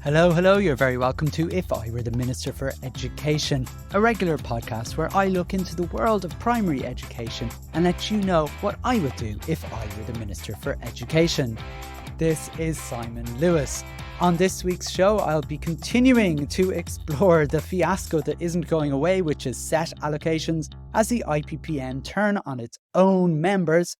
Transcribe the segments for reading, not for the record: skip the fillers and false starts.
Hello, you're very welcome to If I Were the Minister for Education, a regular podcast where I look into the world of primary education and let you know what I would do if I were the Minister for Education. This is Simon Lewis. On this week's show, I'll be continuing to explore the fiasco that isn't going away, which is set allocations, as the IPPN turn on its own members.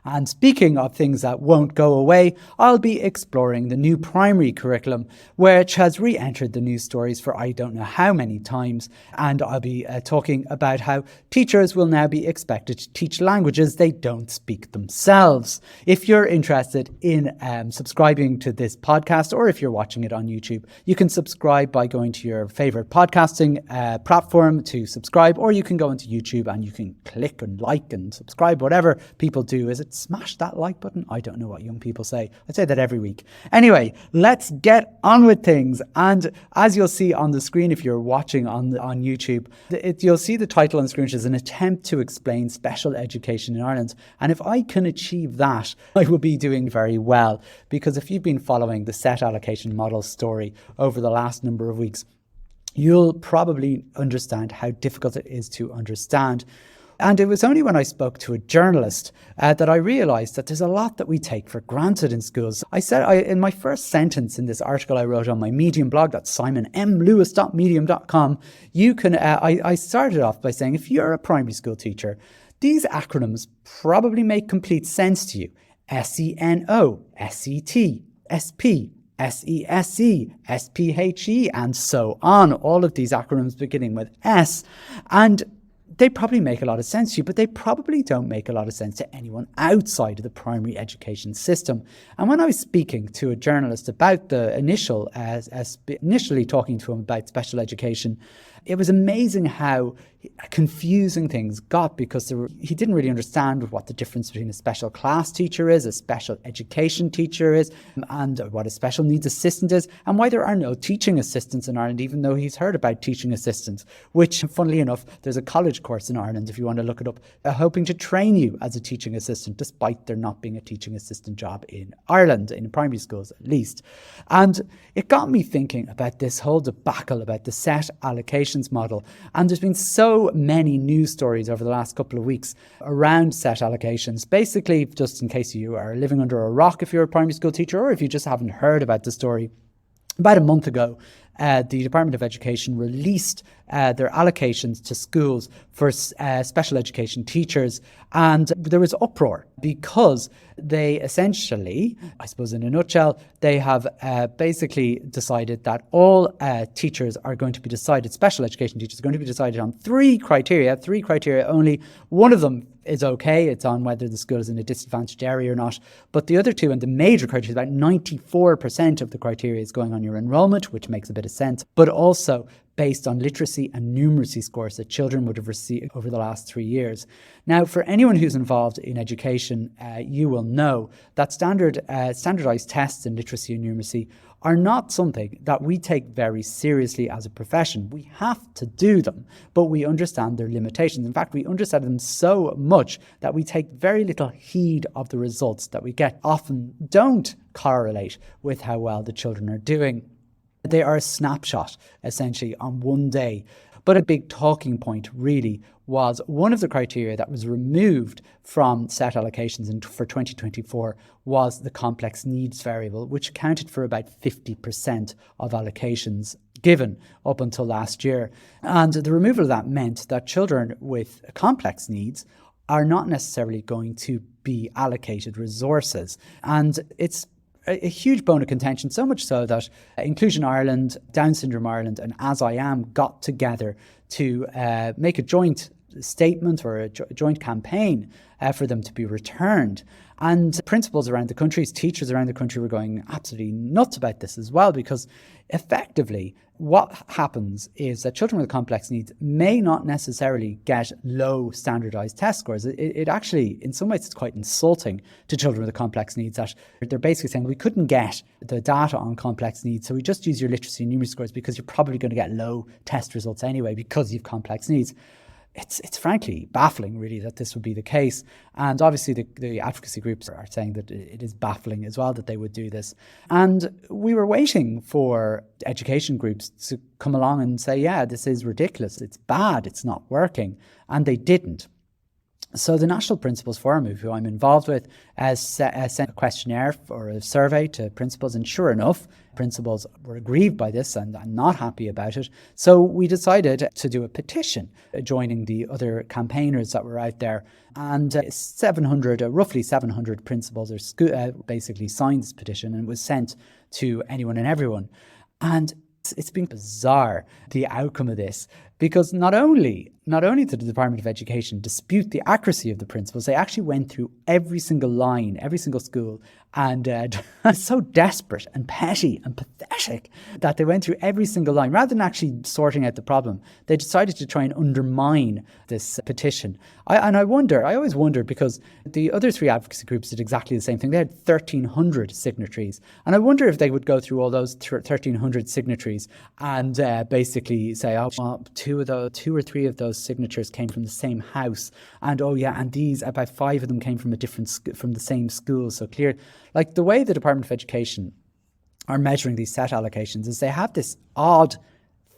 And speaking of things that won't go away, I'll be exploring the new primary curriculum, which has re-entered the news stories for I don't know how many times. And I'll be talking about how teachers will now be expected to teach languages they don't speak themselves. If you're interested in subscribing to this podcast, or if you're watching it on YouTube, you can subscribe by going to your favorite podcasting platform to subscribe, or you can go into YouTube and you can click and like and subscribe, whatever people do. Is it smash that like button? I don't know what young people say. I say that every week. Anyway, let's get on with things. And as you'll see on the screen, if you're watching on YouTube, you'll see the title on the screen, which is an attempt to explain special education in Ireland. And if I can achieve that, I will be doing very well. Because if you've been following the set allocation model story over the last number of weeks, you'll probably understand how difficult it is to understand. And it was only when I spoke to a journalist that I realised that there's a lot that we take for granted in schools. I said in my first sentence in this article I wrote on my Medium blog, that's simonmlewis.medium.com, I started off by saying, if you're a primary school teacher, these acronyms probably make complete sense to you. SENO, SET, SP, SESE, SPHE, and so on. All of these acronyms beginning with S. And they probably make a lot of sense to you, but they probably don't make a lot of sense to anyone outside of the primary education system. And when I was speaking to a journalist about the initially talking to him about special education, it was amazing how confusing things got, because he didn't really understand what the difference between a special class teacher is, a special education teacher is, and what a special needs assistant is, and why there are no teaching assistants in Ireland, even though he's heard about teaching assistants, which, funnily enough, there's a college course in Ireland, if you want to look it up, hoping to train you as a teaching assistant, despite there not being a teaching assistant job in Ireland, in primary schools at least. And it got me thinking about this whole debacle about the set allocations model. And there's been so many news stories over the last couple of weeks around set allocations. Basically, just in case you are living under a rock if you're a primary school teacher, or if you just haven't heard about the story, about a month ago, the Department of Education released their allocations to schools for special education teachers. And there was uproar because they essentially, I suppose in a nutshell, they have basically decided that all teachers are going to be decided, special education teachers are going to be decided on three criteria only. One of them is okay. It's on whether the school is in a disadvantaged area or not. But the other two, and the major criteria, about 94% of the criteria is going on your enrolment, which makes a bit of sense, but also based on literacy and numeracy scores that children would have received over the last 3 years. Now, for anyone who's involved in education, you will know that standardised tests in literacy and numeracy are not something that we take very seriously as a profession. We have to do them, but we understand their limitations. In fact, we understand them so much that we take very little heed of the results that we get. Often don't correlate with how well the children are doing. They are a snapshot, essentially, on one day. But a big talking point really was one of the criteria that was removed from set allocations for 2024 was the complex needs variable, which accounted for about 50% of allocations given up until last year. And the removal of that meant that children with complex needs are not necessarily going to be allocated resources. And it's a huge bone of contention, so much so that Inclusion Ireland, Down Syndrome Ireland and As I Am got together to make a joint statement or a joint campaign for them to be returned. And principals around the country, teachers around the country were going absolutely nuts about this as well, because effectively what happens is that children with complex needs may not necessarily get low standardized test scores. It actually, in some ways, it's quite insulting to children with complex needs that they're basically saying, we couldn't get the data on complex needs, so we just use your literacy and numeracy scores because you're probably going to get low test results anyway because you've complex needs. it's frankly baffling, really, that this would be the case. And obviously the advocacy groups are saying that it is baffling as well that they would do this. And we were waiting for education groups to come along and say, yeah, this is ridiculous, it's bad, it's not working. And they didn't. So the National Principals Forum, who I'm involved with, sent a questionnaire or a survey to principals, and sure enough, principals were aggrieved by this and not happy about it. So we decided to do a petition, joining the other campaigners that were out there. And roughly 700 principals basically signed this petition, and it was sent to anyone and everyone. And it's been bizarre, the outcome of this, because not only did the Department of Education dispute the accuracy of the principles, they actually went through every single line, every single school, and it's so desperate and petty and pathetic that they went through every single line. Rather than actually sorting out the problem, they decided to try and undermine this petition. I always wondered, because the other three advocacy groups did exactly the same thing. They had 1,300 signatories. And I wonder if they would go through all those 1,300 signatories and basically say, oh, well, two or three of those signatures came from the same house. And oh yeah, and these, about 5 of them came from from the same school. So clear, like the way the Department of Education are measuring these set allocations is they have this odd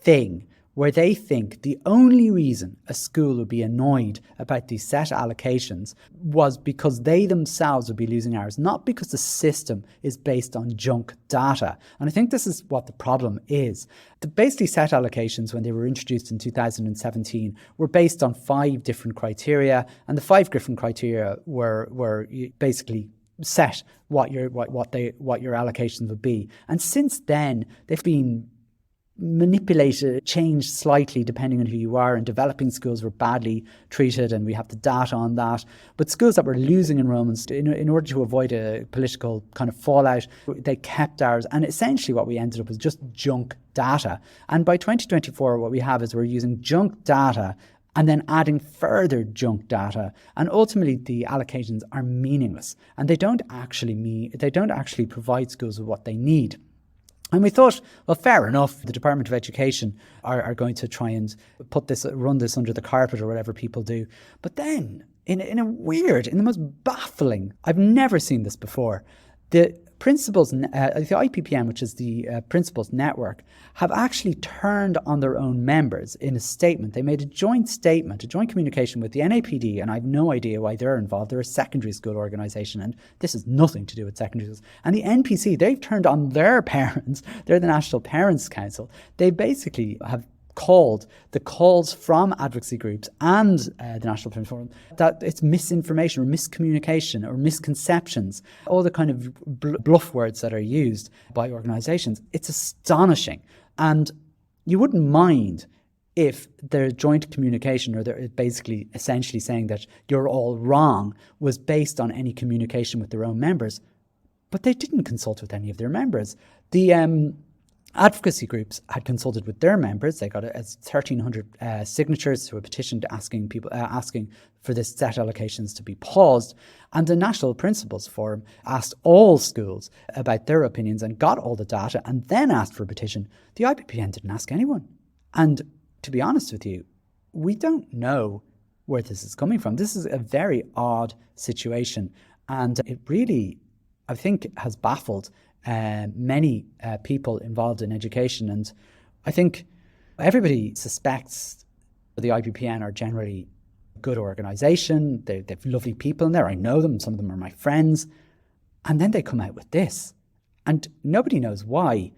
thing where they think the only reason a school would be annoyed about these set allocations was because they themselves would be losing hours, not because the system is based on junk data. And I think this is what the problem is. Basically, set allocations, when they were introduced in 2017, were based on 5 different criteria, and the 5 different criteria were basically set what your allocations would be. And since then, they've been manipulated, changed slightly depending on who you are, and developing schools were badly treated, and we have the data on that. But schools that were losing enrollments, in order to avoid a political kind of fallout, they kept ours, and essentially what we ended up with just junk data. And by 2024, what we have is we're using junk data and then adding further junk data, and ultimately the allocations are meaningless, and they don't actually provide schools with what they need. And we thought, well, fair enough, the Department of Education are going to try and run this under the carpet or whatever people do. But then, in the most baffling, I've never seen this before, the principals, the IPPN, which is the principals network, have actually turned on their own members in a statement. They made a joint statement, a joint communication with the NAPD, and I have no idea why they're involved. They're a secondary school organisation, and this has nothing to do with secondary schools. And the NPC, they've turned on their parents. They're the National Parents Council. They basically have called the calls from advocacy groups and the National Parents Forum that it's misinformation or miscommunication or misconceptions, all the kind of bluff words that are used by organisations. It's astonishing. And you wouldn't mind if their joint communication, or they're basically essentially saying that you're all wrong, was based on any communication with their own members. But they didn't consult with any of their members. The advocacy groups had consulted with their members. They got 1,300 signatures to a petition asking for this set allocations to be paused. And the National Principals Forum asked all schools about their opinions and got all the data, and then asked for a petition. The IPPN didn't ask anyone. And to be honest with you, we don't know where this is coming from. This is a very odd situation, and it really, I think, has baffled many people involved in education. And I think everybody suspects the IPPN are generally a good organisation. They've lovely people in there. I know them. Some of them are my friends. And then they come out with this. And nobody knows why.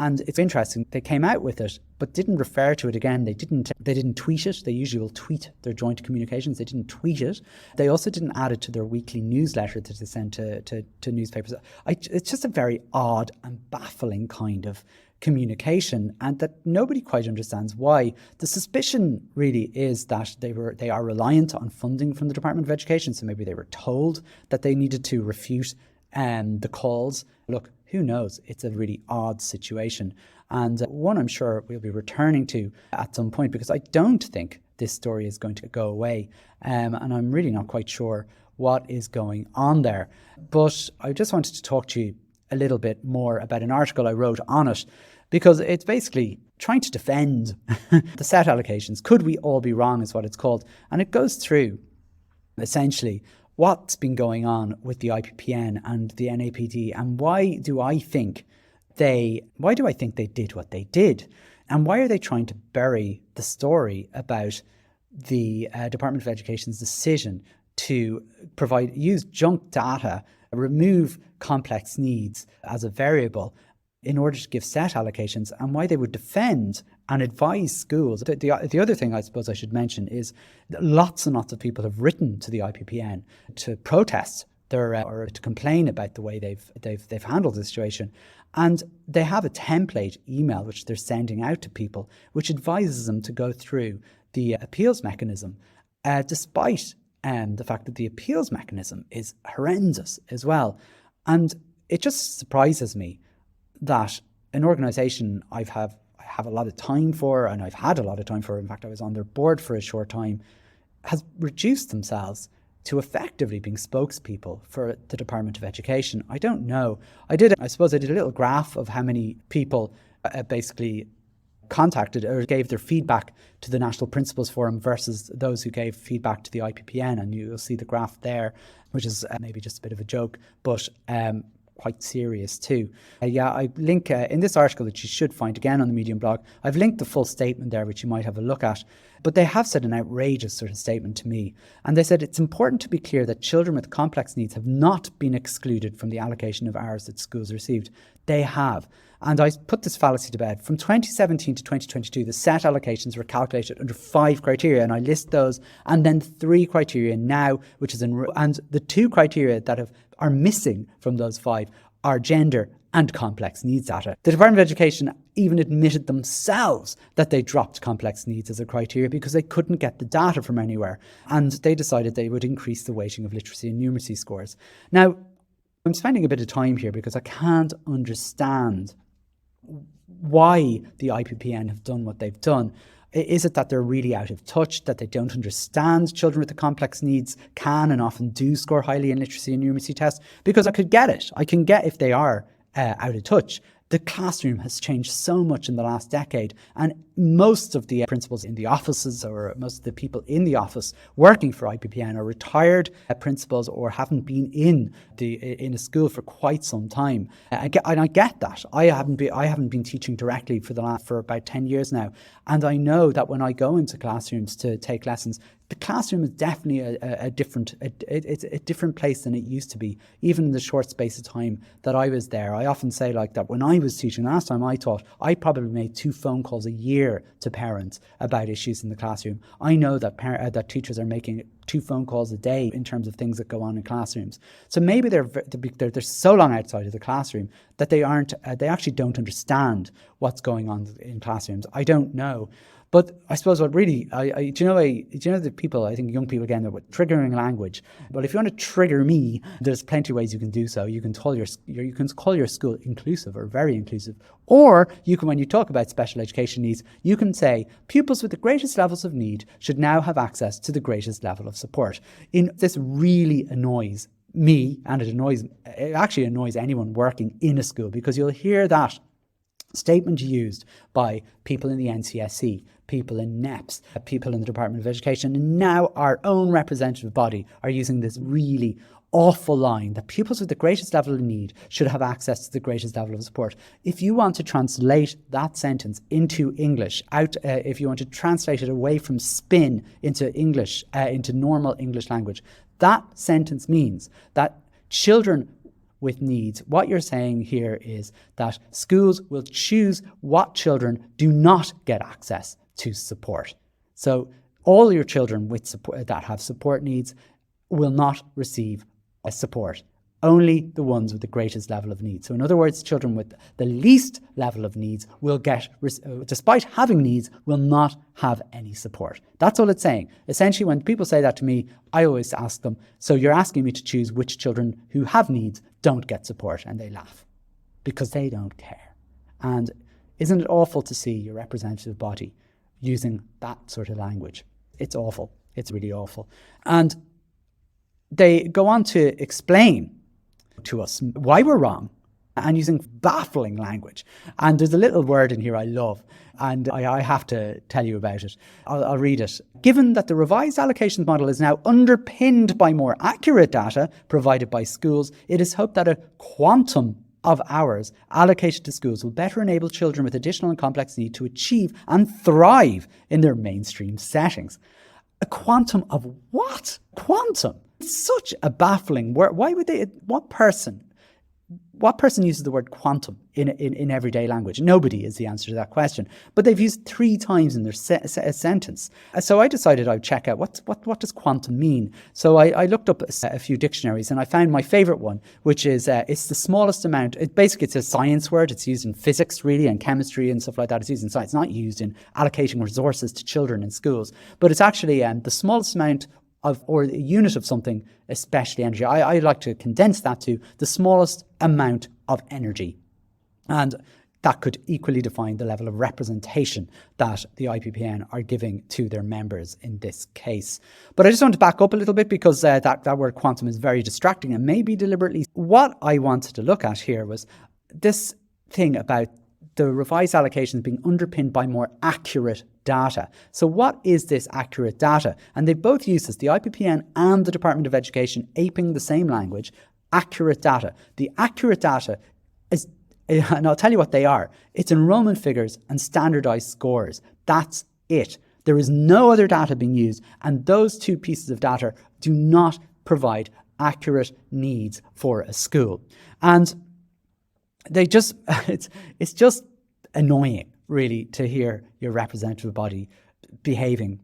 And it's interesting, they came out with it, but didn't refer to it again. They didn't tweet it. They usually will tweet their joint communications. They didn't tweet it. They also didn't add it to their weekly newsletter that they send to newspapers. It's just a very odd and baffling kind of communication, and that nobody quite understands why. The suspicion really is that they are reliant on funding from the Department of Education, so maybe they were told that they needed to refute the calls. Look, who knows? It's a really odd situation, and one I'm sure we'll be returning to at some point, because I don't think this story is going to go away, and I'm really not quite sure what is going on there. But I just wanted to talk to you a little bit more about an article I wrote on it, because it's basically trying to defend the set allocations. Could we all be wrong is what it's called. And it goes through essentially what's been going on with the IPPN and the NAPD, and why do I think they did what they did, and why are they trying to bury the story about the Department of Education's decision to use junk data, remove complex needs as a variable in order to give set allocations, and why they would defend and advise schools. The other thing I suppose I should mention is that lots and lots of people have written to the IPPN to protest or to complain about the way they've handled the situation. And they have a template email which they're sending out to people, which advises them to go through the appeals mechanism, despite the fact that the appeals mechanism is horrendous as well. And it just surprises me that an organisation I have a lot of time for, and I've had a lot of time for, in fact I was on their board for a short time, has reduced themselves to effectively being spokespeople for the Department of Education. I don't know. I did a little graph of how many people basically contacted or gave their feedback to the National Principals Forum versus those who gave feedback to the IPPN, and you'll see the graph there, which is maybe just a bit of a joke, but quite serious too. I link in this article that you should find again on the Medium blog, I've linked the full statement there which you might have a look at, but they have said an outrageous sort of statement to me, and they said it's important to be clear that children with complex needs have not been excluded from the allocation of hours that schools received. They have. And I put this fallacy to bed. From 2017 to 2022, the set allocations were calculated under 5 criteria, and I list those, and then 3 criteria now, which is and the 2 criteria that are missing from those 5 are gender and complex needs data. The Department of Education even admitted themselves that they dropped complex needs as a criteria because they couldn't get the data from anywhere, and they decided they would increase the weighting of literacy and numeracy scores. Now, I'm spending a bit of time here because I can't understand why the IPPN have done what they've done. Is it that they're really out of touch, that they don't understand children with the complex needs can and often do score highly in literacy and numeracy tests? Because I could get it. I can get if they are out of touch. The classroom has changed so much in the last decade, and most of the principals in the offices, or most of the people in the office working for IPPN, are retired principals or haven't been in a school for quite some time. I get that. I haven't been teaching directly for about 10 years now, and I know that when I go into classrooms to take lessons, the classroom is definitely a different place than it used to be, even in the short space of time that I was there. I often say like that when I was teaching, last time I taught, I probably made 2 phone calls a year to parents about issues in the classroom. I know that teachers are making 2 phone calls a day in terms of things that go on in classrooms. So maybe they're so long outside of the classroom that they actually don't understand what's going on in classrooms. I don't know. But I suppose what really, do you know the people, I think young people again, they're with triggering language. But if you want to trigger me, there's plenty of ways you can do so. You can call your school inclusive or very inclusive. Or you can, when you talk about special education needs, you can say pupils with the greatest levels of need should now have access to the greatest level of support. This really annoys me, and it actually annoys anyone working in a school, because you'll hear that statement used by people in the NCSE, people in NEPS, people in the Department of Education, and now our own representative body are using this really awful line that pupils with the greatest level of need should have access to the greatest level of support. If you want to translate that sentence into English, if you want to translate it away from spin into English, into normal English language, that sentence means that children with needs, what you're saying here is that schools will choose what children do not get access to support. So all your children with support, that have support needs, will not receive support. Only the ones with the greatest level of needs. So in other words, children with the least level of needs will despite having needs, will not have any support. That's all it's saying. Essentially, when people say that to me, I always ask them, so you're asking me to choose which children who have needs don't get support? And they laugh, because they don't care. And isn't it awful to see your representative body using that sort of language? It's awful. It's really awful. And they go on to explain to us why we're wrong and using baffling language. And there's a little word in here I love, and I have to tell you about it. I'll read it. Given that the revised allocations model is now underpinned by more accurate data provided by schools, it is hoped that a quantum of hours allocated to schools will better enable children with additional and complex need to achieve and thrive in their mainstream settings. A quantum of what? Quantum? It's such a baffling word. Why would they? What person uses the word quantum in everyday language? Nobody is the answer to that question. But they've used 3 times in their sentence. So I decided I'd check out what does quantum mean. So I looked up a few dictionaries, and I found my favourite one, which is it's the smallest amount. It's a science word. It's used in physics, really, and chemistry and stuff like that. It's used in science. It's not used in allocating resources to children in schools. But it's actually the smallest amount of, or a unit of something, especially energy. I like to condense that to the smallest amount of energy. And that could equally define the level of representation that the IPPN are giving to their members in this case. But I just want to back up a little bit, because that word quantum is very distracting, and maybe deliberately. What I wanted to look at here was this thing about the revised allocations being underpinned by more accurate data. So what is this accurate data? And they both use this, the IPPN and the Department of Education, aping the same language, accurate data. The accurate data is, and I'll tell you what they are. It's enrollment figures and standardized scores. That's it. There is no other data being used, and those 2 pieces of data do not provide accurate needs for a school. And they just, it's just annoying, really, to hear your representative body behaving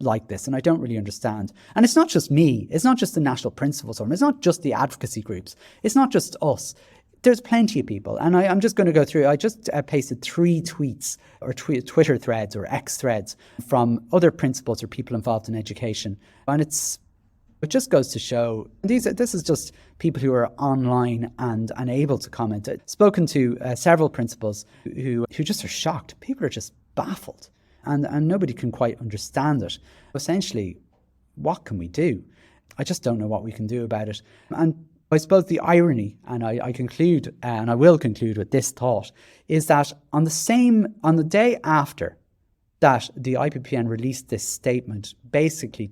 like this. And I don't really understand. And it's not just me. It's not just the National Principals Forum. It's not just the advocacy groups. It's not just us. There's plenty of people. And I'm just going to go through. I just pasted 3 tweets or Twitter threads or X threads from other principals or people involved in education. And it just goes to show, this is just people who are online and unable to comment. I've spoken to several principals who just are shocked. People are just baffled, and nobody can quite understand it. Essentially, what can we do? I just don't know what we can do about it. And I suppose the irony, and I conclude, and I will conclude with this thought, is that on the day after that the IPPN released this statement, basically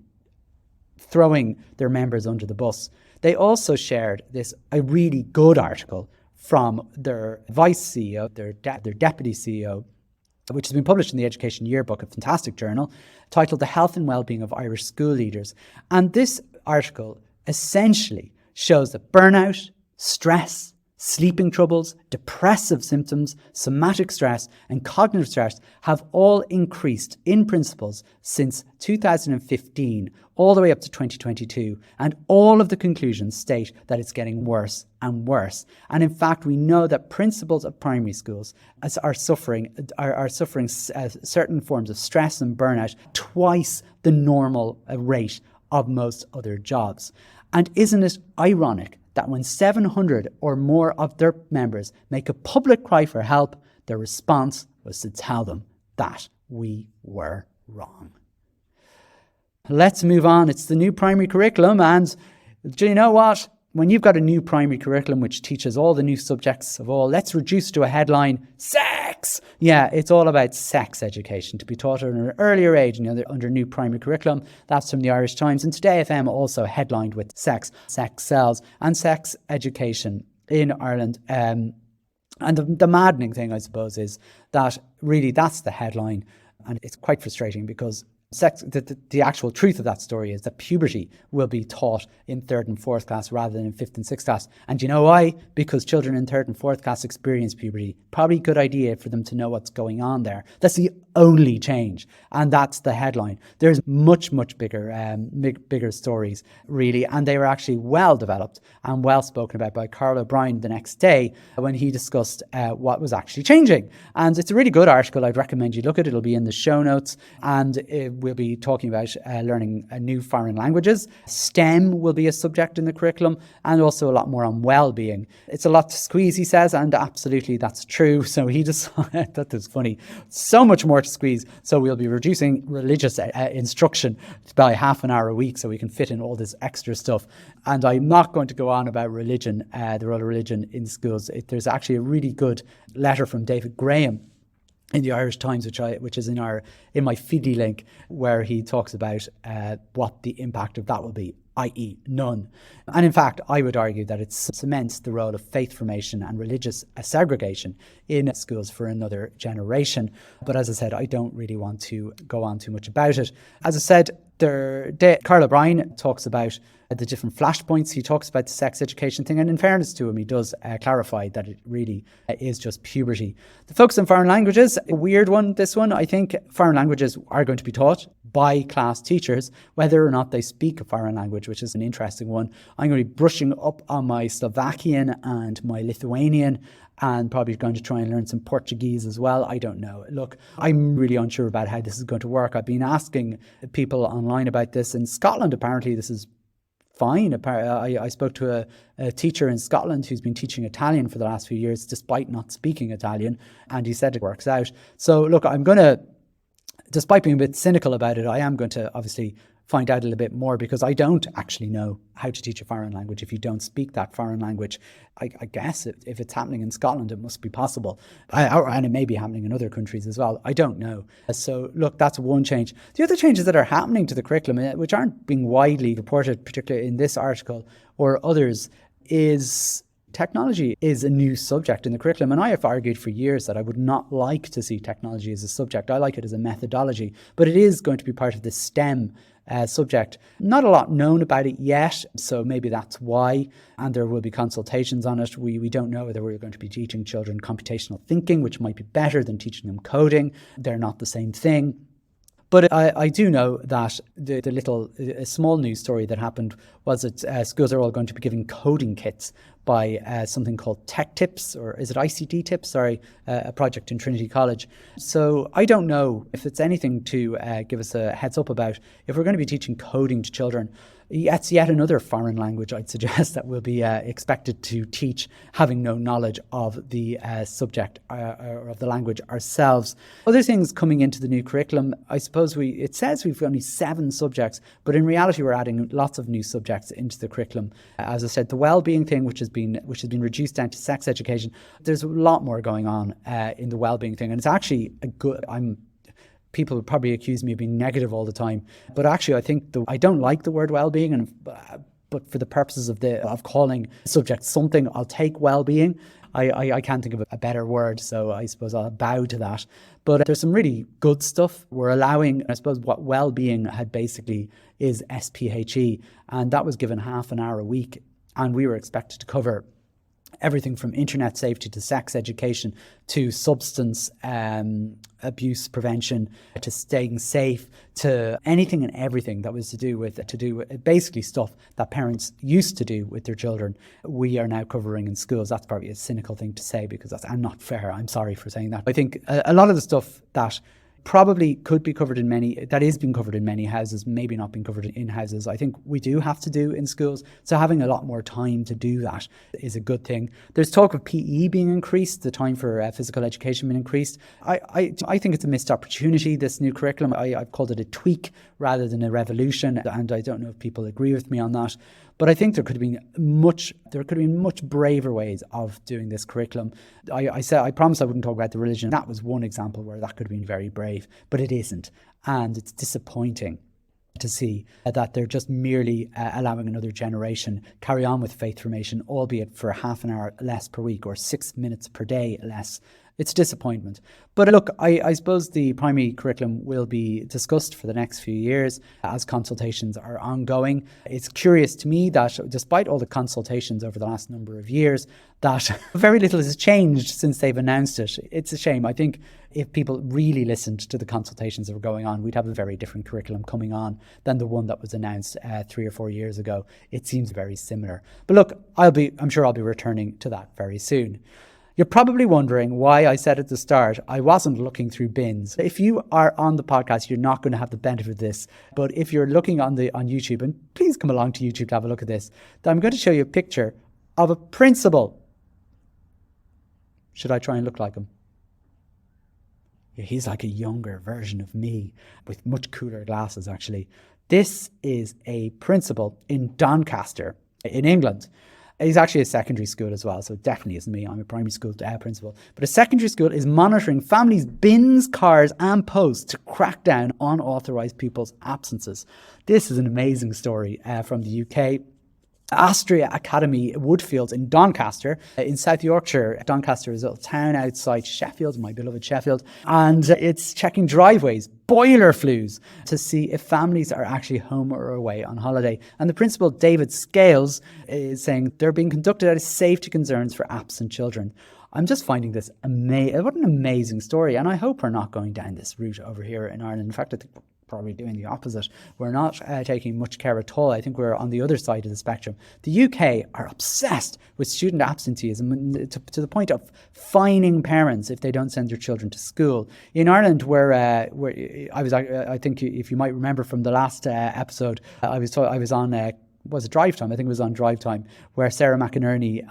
throwing their members under the bus, they also shared a really good article from their vice CEO, their deputy CEO, which has been published in the Education Yearbook, a fantastic journal, titled The Health and Wellbeing of Irish School Leaders. And this article essentially shows that burnout, stress, sleeping troubles, depressive symptoms, somatic stress, and cognitive stress have all increased in principals since 2015, all the way up to 2022. And all of the conclusions state that it's getting worse and worse. And in fact, we know that principals of primary schools are suffering certain forms of stress and burnout twice the normal rate of most other jobs. And isn't it ironic that when 700 or more of their members make a public cry for help, their response was to tell them that we were wrong? Let's move on. It's the new primary curriculum, and do you know what? When you've got a new primary curriculum which teaches all the new subjects of all, let's reduce to a headline: sex! Yeah, it's all about sex education to be taught at an earlier age, under new primary curriculum. That's from the Irish Times. And Today FM also headlined with sex sells, and sex education in Ireland. And the maddening thing, I suppose, is that really that's the headline. And it's quite frustrating, because the actual truth of that story is that puberty will be taught in 3rd and 4th class rather than in 5th and 6th class. And you know why? Because children in 3rd and 4th class experience puberty. Probably a good idea for them to know what's going on there. That's the only change. And that's the headline. There's much, much bigger stories, really. And they were actually well developed and well spoken about by Carl O'Brien the next day when he discussed what was actually changing. And it's a really good article. I'd recommend you look at it. It'll be in the show notes. And we'll be talking about learning new foreign languages. STEM will be a subject in the curriculum, and also a lot more on well-being. It's a lot to squeeze, he says, and absolutely that's true. So he decided, that was funny, so much more to squeeze. So we'll be reducing religious instruction by half an hour a week so we can fit in all this extra stuff. And I'm not going to go on about religion, the role of religion in schools. There's actually a really good letter from David Graham in the Irish Times, which is in my feedly link, where he talks about what the impact of that will be, i.e. none. And in fact, I would argue that it cements the role of faith formation and religious segregation in schools for another generation. But as I said, I don't really want to go on too much about it. As I said, Carl O'Brien talks about the different flashpoints. He talks about the sex education thing, and in fairness to him, he does clarify that it really is just puberty. The focus on foreign languages, a weird one, this one. I think foreign languages are going to be taught by class teachers, whether or not they speak a foreign language, which is an interesting one. I'm going to be brushing up on my Slovakian and my Lithuanian, and probably going to try and learn some Portuguese as well. I don't know. Look, I'm really unsure about how this is going to work. I've been asking people online about this. In Scotland, apparently this is fine. I spoke to a teacher in Scotland who's been teaching Italian for the last few years, despite not speaking Italian, and he said it works out. So look, despite being a bit cynical about it, I am going to obviously find out a little bit more, because I don't actually know how to teach a foreign language if you don't speak that foreign language. I guess if it's happening in Scotland, it must be possible. And it may be happening in other countries as well. I don't know. So look, that's one change. The other changes that are happening to the curriculum, which aren't being widely reported, particularly in this article or others, is technology is a new subject in the curriculum. And I have argued for years that I would not like to see technology as a subject. I like it as a methodology, but it is going to be part of the STEM subject. Not a lot known about it yet, so maybe that's why, and there will be consultations on it. We don't know whether we're going to be teaching children computational thinking, which might be better than teaching them coding. They're not the same thing. But I do know that a small news story that happened was that schools are all going to be giving coding kits by something called Tech Tips, or is it ICT Tips? Sorry, a project in Trinity College. So I don't know if it's anything to give us a heads up about. If we're going to be teaching coding to children, it's yet another foreign language, I'd suggest, that we'll be expected to teach, having no knowledge of the subject or of the language ourselves. Other things coming into the new curriculum, I suppose it says we've only 7 subjects, but in reality we're adding lots of new subjects into the curriculum. As I said, the well-being thing, which has been reduced down to sex education. There's a lot more going on in the well-being thing, and it's actually a good. People would probably accuse me of being negative all the time, but actually I don't like the word well-being, but for the purposes of calling subject something, I'll take well-being. I can't think of a better word, so I suppose I'll bow to that. But there's some really good stuff. We're allowing, I suppose, what well-being had basically is SPHE, and that was given half an hour a week, and we were expected to cover everything from internet safety to sex education to substance abuse prevention to staying safe to anything and everything that was to do with basically stuff that parents used to do with their children. We are now covering in schools. That's probably a cynical thing to say, because that's not fair. I'm sorry for saying that. I think a lot of the stuff that probably could be covered that is being covered in many houses, maybe not being covered in houses, I think we do have to do in schools. So having a lot more time to do that is a good thing. There's talk of PE being increased, the time for physical education being increased. I think it's a missed opportunity, this new curriculum. I've called it a tweak rather than a revolution, and I don't know if people agree with me on that. But I think there could have been much braver ways of doing this curriculum. I promised I wouldn't talk about the religion. That was one example where that could have been very brave, but it isn't. And it's disappointing to see that they're just merely allowing another generation carry on with faith formation, albeit for half an hour less per week or 6 minutes per day less. It's disappointment. But look, I suppose the primary curriculum will be discussed for the next few years as consultations are ongoing. It's curious to me that despite all the consultations over the last number of years, that very little has changed since they've announced it. It's a shame. I think if people really listened to the consultations that were going on, we'd have a very different curriculum coming on than the one that was announced 3 or 4 years ago. It seems very similar. But look, I'm sure I'll be returning to that very soon. You're probably wondering why I said at the start I wasn't looking through bins. If you are on the podcast, you're not going to have the benefit of this. But if you're looking on YouTube, and please come along to YouTube to have a look at this, I'm going to show you a picture of a principal. Should I try and look like him? Yeah, he's like a younger version of me with much cooler glasses, actually. This is a principal in Doncaster in England. He's actually a secondary school as well, so it definitely isn't me. I'm a primary school principal. But a secondary school is monitoring families' bins, cars and posts to crack down on unauthorised people's absences. This is an amazing story from the UK. Astria Academy Woodfields in Doncaster, in South Yorkshire. Doncaster is a little town outside Sheffield, my beloved Sheffield, and it's checking driveways, boiler flues, to see if families are actually home or away on holiday. And the principal, David Scales, is saying they're being conducted out of safety concerns for absent children. I'm just finding this what an amazing story, and I hope we're not going down this route over here in Ireland. In fact, I think we're probably doing the opposite. We're not taking much care at all. I think we're on the other side of the spectrum. The UK are obsessed with student absenteeism to the point of fining parents if they don't send their children to school. In Ireland, where I think if you might remember from the last episode, I was on. Was it Drive Time? I think it was on Drive Time, where Sarah McInerney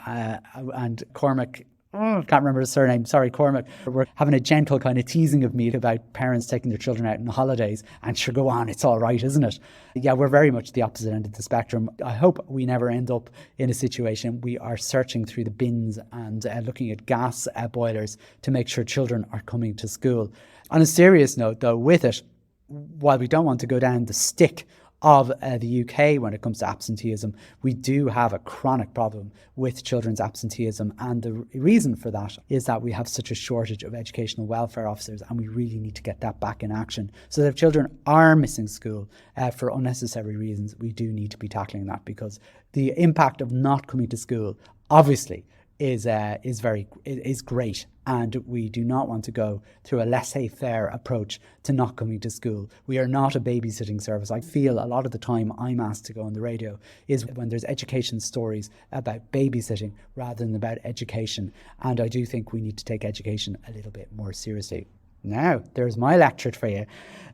and Cormac, I can't remember his surname, sorry, Cormac, we're having a gentle kind of teasing of me about parents taking their children out on holidays, and sure, go on, it's all right, isn't it? Yeah, we're very much the opposite end of the spectrum. I hope we never end up in a situation we are searching through the bins and looking at gas boilers to make sure children are coming to school. On a serious note, though, with it, while we don't want to go down the stick of the UK when it comes to absenteeism, we do have a chronic problem with children's absenteeism, and the reason for that is that we have such a shortage of educational welfare officers, and we really need to get that back in action. So that if children are missing school for unnecessary reasons, we do need to be tackling that, because the impact of not coming to school obviously is great, and we do not want to go through a laissez-faire approach to not coming to school. We are not a babysitting service. I feel a lot of the time I'm asked to go on the radio is when there's education stories about babysitting rather than about education, and I do think we need to take education a little bit more seriously. Now, there's my lecture for you.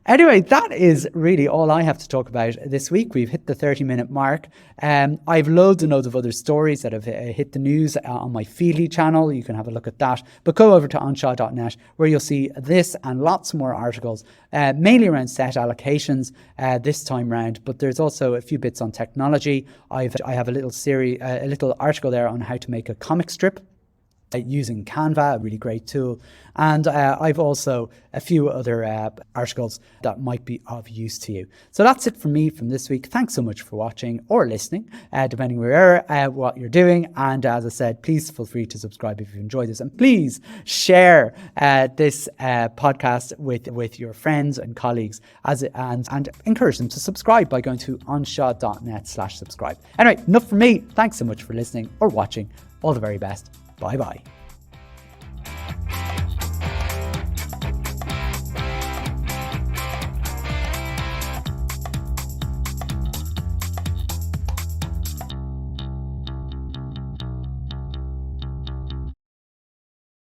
Anyway, that is really all I have to talk about this week. We've hit the 30-minute mark. I've loads and loads of other stories that have hit the news on my Feedly channel. You can have a look at that. But go over to onshaw.net, where you'll see this and lots more articles, mainly around set allocations this time round. But there's also a few bits on technology. I have a little article there on how to make a comic strip using Canva, a really great tool. And I've also a few other articles that might be of use to you. So that's it from me from this week. Thanks so much for watching or listening, depending where what you're doing. And as I said, please feel free to subscribe if you enjoyed this. And please share this podcast with your friends and colleagues and encourage them to subscribe by going to onshaw.net/subscribe. Anyway, enough from me. Thanks so much for listening or watching. All the very best. Bye-bye.